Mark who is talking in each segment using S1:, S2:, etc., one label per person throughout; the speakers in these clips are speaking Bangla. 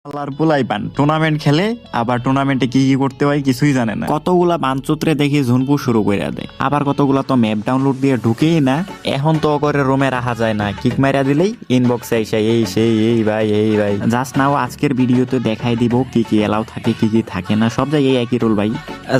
S1: আল্লাহর পোলাই পান টুর্নামেন্ট খেলে আবার টুর্নামেন্টে কি কি করতে হয় কিছুই জানে না। কতগুলা বানচুত্রে দেখি ঝুনপু শুরু করে দেয়, আবার কতগুলা তো ম্যাপ ডাউনলোড দিয়ে ঢুকেই না। এখন তো করে রোমে রাখা যায় না, কিক মারা দিলেই ইনবক্সে এসে এই সেই এই ভাই জাস্ট নাও আজকের ভিডিওতে দেখাই দিব কি কি এলাও থাকে কি কি থাকে না। সব জায়গায় একই রোল ভাই।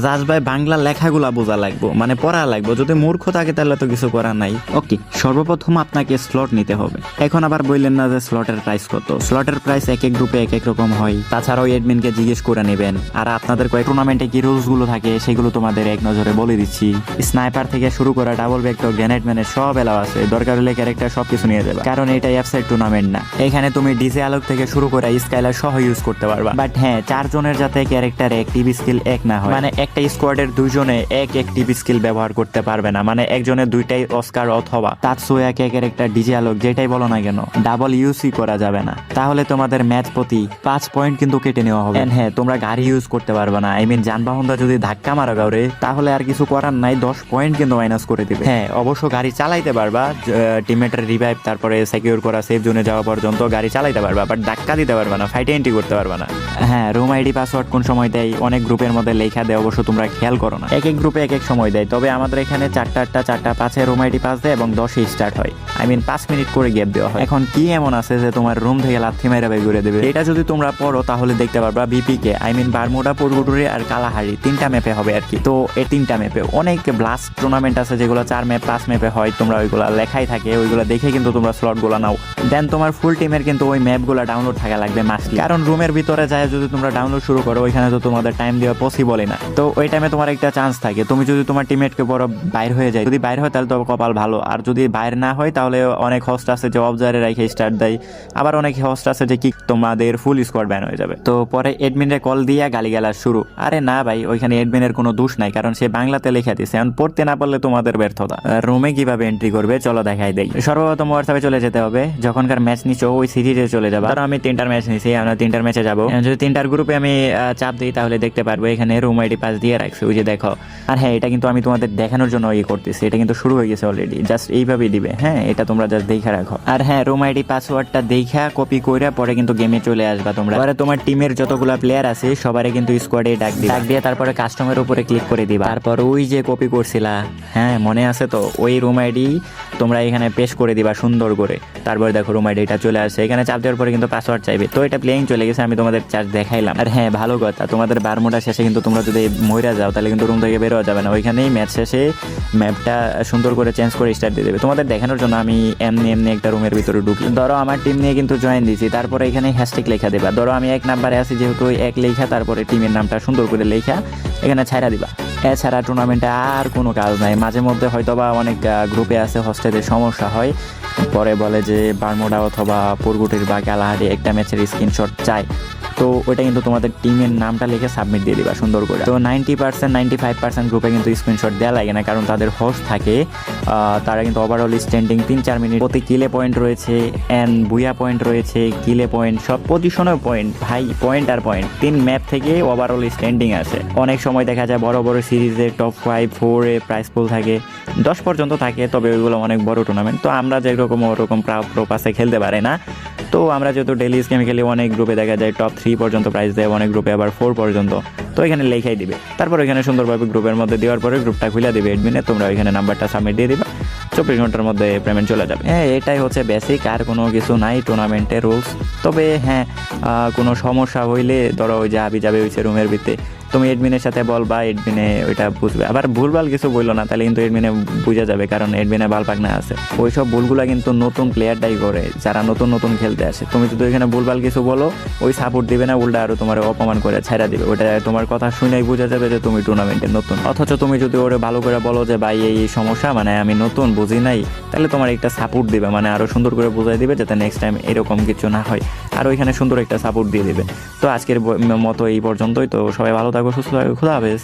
S1: জাস্ট ভাই বাংলা লেখাগুলা বোঝা লাগবো, মানে পড়া লাগবো। যদি মূর্খ থাকে তাহলে তো কিছু করার নাই। ওকে, সর্বপ্রথম আপনাকে স্লট নিতে হবে। এখন আবার বললেন না যে স্লটের প্রাইস কত। স্লটের প্রাইস এক এক গ্রুপে এক এক রকম হয়। তাছাড়াও এডমিনকে জিজ্ঞেস করে নেবেন। আর আপনাদের কয়েক টুর্নামেন্টে কি রুলস গুলো থাকে সেগুলো তোমাদের এক নজরে বলে দিচ্ছি। স্নাইপার থেকে শুরু করা ডাবল ভেক্টর গ্রেনেড ম্যানের সব এলাও আছে। দরকার হলে ক্যারেক্টার সবকিছু নিয়ে যাবে, কারণ এটা ওয়েবসাইট টুর্নামেন্ট না। এখানে তুমি ডিজে আলোক থেকে শুরু করে স্কাইলার সহ ইউজ করতে পারবা। বাট হ্যাঁ, 4 জনের যাতে ক্যারেক্টার অ্যাক্টিভ স্কিল এক না হয়, মানে একটা স্কোয়াডের 2 জনে এক অ্যাক্টিভ স্কিল ব্যবহার করতে পারবে না। মানে একজনের 2টাই অস্কার অথবা তাৎসুয়া ক্যারেক্টার ডিজে আলোক যেটাই বলো না কেন ডাবল ইউজই করা যাবে না। তাহলে তোমাদের ম্যাচ প্রতি 5 পয়েন্ট কিন্তু কেটে নেওয়া হবে। হ্যাঁ, তোমরা গাড়ি ইউজ করতে পারবে না। আই মিন যানবাহনটা যদি ধাক্কা মারা গাওরে তাহলে আর কিছু করার নাই, 10 পয়েন্ট কিন্তু মাইনাস করে দিবে। হ্যাঁ, অবশ্য গাড়ি চালাইতে পারবা, টিমমেটের রিভাইভ তারপরে সিকিউর করা সেফ জোনে যাওয়া পর্যন্ত গাড়ি চালাইতে পারবা, বাট ধাক্কা দিতে পারবা না, ফাইটে এন্ট্রি করতে পারবা না। হ্যাঁ, রুম আইডি পাসওয়ার্ড কোন সময় দেয় অনেক গ্রুপের মধ্যে লেখা দেয়, অবশ্য তোমরা খেয়াল করো না। এক এক গ্রুপে এক এক সময় দেয়। তবে আমাদের এখানে 4টা 5 রুম আইডি পাস দেয় এবং 10-এ স্টার্ট হয়। আই মিন 5 মিনিট করে গ্যাপ দেওয়া হয়। এখন কি এমন আছে যে তোমার রুম থেকে লাথি মাইরা বের করে দেবে? এটা যদি তোমরা পড়ো তাহলে দেখতে পারবা বিপিকে আই মিন বারমুডা, পুরগুটুরি আর কালাহারি 3টা ম্যাপে হবে আর কি। তো এই 3টা ম্যাপে অনেক ব্লাস্ট টুর্নামেন্ট আছে যেগুলো 4 ম্যাপ 5 ম্যাপে হয়। তোমরা ওইগুলা লেখাই থাকে, ওইগুলা দেখে কিন্তু তোমরা স্লট গুলা নাও। দেন তোমার ফুল টিমের কিন্তু ওই ম্যাপগুলো ডাউনলোড থাকা লাগবে মাস্টলি, কারণ রুমের ভিতরে যায় যদি তোমরা ডাউনলোড শুরু করো ওইখানে তো তোমাদের টাইম দেওয়া পসিবলই না। তো ওই টাইমে তোমার একটা চান্স থাকে, তুমি যদি তোমার টিমমেটকে বড় বাইর হয়ে যায়, যদি বাইর হয় তাহলে তো কপাল ভালো, আর যদি বাইর না হয় তাহলে অনেক হোস্ট আছে যে অবজারে রেখে স্টার্ট দেয়, আবার অনেক হোস্ট আছে যে কি তোমাদের ফুল স্কোয়াড ব্যান হয়ে যাবে। তো পরে এডমিনে কল দিয়ে গালিগালাজ শুরু। আরে না ভাই, ওইখানে এডমিনের কোনো দোষ নাই, কারণ সে বাংলাতে লেখা দিছে। এখন পড়তে না পারলে তোমাদের ব্যর্থতা। রুমে কিভাবে এন্ট্রি করবে চলো দেখাই দেই। সর্বপ্রথম হোয়াটসঅ্যাপে চলে যেতে হবে। যখনকার ম্যাচ নিচ্ছো ওই সিরিজে চলে যাবে। ধরো আমি 3টার ম্যাচ নিছি, আমরা 3টার ম্যাচে যাবো। যদি 3টার গ্রুপে আমি চাপ দিই তাহলে দেখতে পারবো এখানে রুম আইডি পাস দিয়ে রাখছে, ওই যে দেখো। আর হ্যাঁ, এটা কিন্তু আমি তোমাদের দেখানোর জন্য করতেছি, এটা কিন্তু শুরু হয়ে গেছে অলরেডি। জাস্ট এইভাবেই দিবে। হ্যাঁ, এটা তোমরা জাস্ট দেখে রাখো। আর হ্যাঁ, রুম আইডি পাসওয়ার্ডটা দেখা কপি করে পরে কিন্তু গেমে চলে আসবা তোমরা। পরে তোমার টিমের যতগুলা প্লেয়ার আছে সবারই কিন্তু স্কোয়াডে ডাক দিয়ে তারপরে কাস্টমের উপরে ক্লিক করে দিবা। তারপর ওই যে কপি করছিলা, হ্যাঁ মনে আছে তো, ওই রুম আইডি তোমরা এখানে পেস্ট করে দিবা সুন্দর করে। তারপরে দেখো রুম আইডিটা চলে আসে, এখানে চাপ দেওয়ার পরে কিন্তু পাসওয়ার্ড চাইবে। তো এটা প্লেইং চলে গেছে, আমি তোমাদের চার্জ দেখাইলাম। আর হ্যাঁ, ভালো কথা, তোমাদের বারমুডা শেষে কিন্তু তোমরা যদি মইরা যাও তাহলে কিন্তু রুম থেকে বেরোয়া যাবে না। ওইখানেই ম্যাচ শেষে ম্যাপটা সুন্দর করে চেঞ্জ করে স্টার্ট দিয়ে দেবে। তোমাদের দেখানোর জন্য আমি এমনি একটা রুমের ভিতরে ঢুকি। ধরো আমার টিম নিয়ে কিন্তু জয়েন দিয়েছি, তারপরে এখানে হ্যাশট্যাগ লেখা দেবা। ধরো আমি 1 নাম্বারে আছি যেহেতু 1 লেখা, তারপরে টিমের নামটা সুন্দর করে লেখা এখানে ছাইরা দিবা। এছাড়া টুর্নামেন্টে আর কোনো কাজ নাই। মাঝে মধ্যে হয়তো বা অনেক গ্রুপে আছে হোস্টেলের সমস্যা হয়, পরে বলে যে বারমুডা অথবা পুরগুটির বা কালাহারি একটা ম্যাচের স্ক্রিনশট চাই। তো ওইটা কিন্তু তোমাদের টিমের নামটা লিখে সাবমিট দিয়ে দিবা সুন্দর করে। তো 90% 95% গ্রুপে কিন্তু স্ক্রিনশট দেওয়া লাগে না, কারণ তাদের হোস্ট থাকে। তারা কিন্তু ওভারঅল স্ট্যান্ডিং 3-4 মিনিট প্রতি কিলে পয়েন্ট রয়েছে, অ্যান্ড বুয়া পয়েন্ট রয়েছে, কিলে পয়েন্ট, সব পজিশনেও পয়েন্ট ভাই, পয়েন্ট আর পয়েন্ট। 3 ম্যাপ থেকে ওভারঅল স্ট্যান্ডিং আছে। অনেক সময় দেখা যায় বড় বড় সিরিজে টপ 5-4 প্রাইস পুল থাকে, 10 পর্যন্ত থাকে, তবে ওইগুলো অনেক বড় টুর্নামেন্ট। তো আমরা যেরকম ওরকম প্রো পাসে খেলতে পারি না। তো আমরা যেহেতু ডেলি স্কেমে খেলি, অনেক গ্রুপে দেখা যায় টপ 3 পর্যন্ত প্রাইস দেয়, অনেক গ্রুপে আবার 4 পর্যন্ত। তো এখানে লেখাই দিবে, তারপর এখানে সুন্দরভাবে গ্রুপের মধ্যে দেওয়ার পরে গ্রুপটা খুলে দিবে এডমিনে। তোমরা এখানে নাম্বারটা সাবমিট দিয়ে দিবা, 24 ঘন্টার মধ্যে পেমেন্ট চলে যাবে। হ্যাঁ, এটাই হচ্ছে বেসিক, আর কোনো কিছু নাই টুর্নামেন্টের রুলস। তবে হ্যাঁ, কোনো সমস্যা হইলে ধরো ওই যে আবি যাবে হয়েছে রুমের ভিতরে, তুমি এডমিনের সাথে বলবা, এডমিনে ওইটা বুঝবে। আবার ভুলভাল কিছু বললো না তাহলে কিন্তু এডমিনে বুঝে যাবে, কারণ এডমিনে বালপাকনা আছে। ওইসব ভুলগুলা কিন্তু নতুন প্লেয়ারটাই করে, যারা নতুন খেলতে আসে। তুমি যদি ওইখানে ভুলভাল কিছু বলো, ওই সাপোর্ট দিবে না, উল্টা আরো তোমার অপমান করে ছাইড়া দিবে। ওইটা তোমার কথা শুনেই বোঝা যাবে যে তুমি টুর্নামেন্টে নতুন। অথচ তুমি যদি ওরে ভালো করে বলো যে ভাই এই সমস্যা, মানে আমি নতুন বুঝি নাই, তাহলে তোমার একটা সাপোর্ট দিবে, মানে আরো সুন্দর করে বুঝাই দিবে যাতে নেক্সট টাইম এরকম কিছু না হয়। আর ওইখানে সুন্দর একটা সাপোর্ট দিয়ে দিবে। তো আজকের মতো এই পর্যন্তই। তো সবাই ভালো থাকো, সুস্থ থাকো, খুদা হাফেজ।